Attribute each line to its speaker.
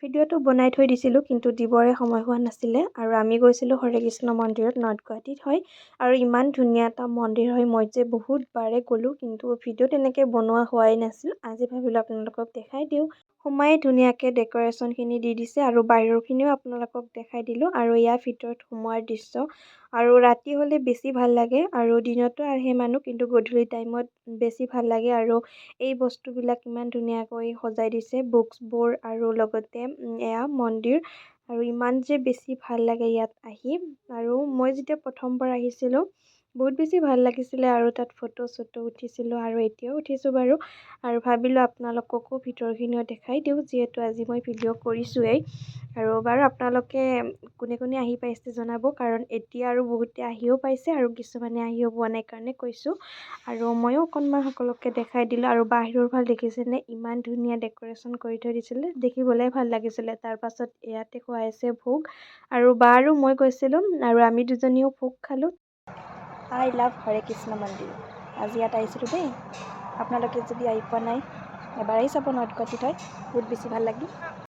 Speaker 1: ভিডিঅ'টো বনাই থৈ দিছিলোঁ কিন্তু দিবৰে সময় হোৱা নাছিলে আৰু আমি গৈছিলোঁ হৰে কৃষ্ণ মন্দিৰত নৰ্থ গুৱাহাটীত হয় আৰু ইমান ধুনীয়া এটা মন্দিৰ হয় মই যে বহুতবাৰে গ'লোঁ কিন্তু ভিডিঅ' তেনেকৈ বনোৱা হোৱাই নাছিল আজি ভাবিলোঁ আপোনালোকক দেখাই দিওঁ সোমাই ধুনীয়াকৈ ডেক'ৰেশ্যনখিনি দি দিছে আৰু বাহিৰৰখিনিও আপোনালোকক দেখাই দিলোঁ আৰু ইয়াৰ ভিতৰত সোমোৱাৰ দৃশ্য আৰু ৰাতি হ'লে বেছি ভাল লাগে আৰু দিনতো আহে মানুহ কিন্তু গধূলি টাইমত বেছি ভাল লাগে আৰু এই বস্তুবিলাক ইমান ধুনীয়াকৈ সজাই দিছে বুকছবোৰ আৰু লগতে এয়া মন্দিৰ আৰু ইমান যে বেছি ভাল লাগে ইয়াত আহি আৰু মই যেতিয়া প্ৰথমবাৰ আহিছিলোঁ বহুত বেছি ভাল লাগিছিলে আৰু তাত ফটো চটো উঠিছিলোঁ আৰু এতিয়াও উঠিছোঁ বাৰু আৰু ভাবিলোঁ আপোনালোককো ভিতৰখিনিও দেখাই দিওঁ যিহেতু আজি মই ভিডিঅ' কৰিছোঁৱেই আৰু বাৰু আপোনালোকে কোনে কোনে আহি পাইছে জনাব কাৰণ এতিয়া আৰু বহুতে আহিও পাইছে আৰু কিছুমানে আহিও পোৱা নাই কাৰণে কৈছোঁ আৰু ময়ো অকণমান সকলোকে দেখাই দিলোঁ আৰু বাহিৰৰ ফালে দেখিছেনে ইমান ধুনীয়া ডেক'ৰেশ্যন কৰি থৈ দিছিলে দেখিবলৈ ভাল লাগিছিলে তাৰপাছত ইয়াতে খুৱাইছে ভোগ আৰু বা আৰু মই গৈছিলোঁ আৰু আমি দুজনীও ভোগ খালোঁ আই লাভ হৰে কৃষ্ণ মন্দিৰ আজি ইয়াত আহিছিলোঁ দেই আপোনালোকে যদি আহি পোৱা নাই এবাৰেই চাব নৰ্থ গুৱাহাটীত হয় বহুত বেছি ভাল লাগে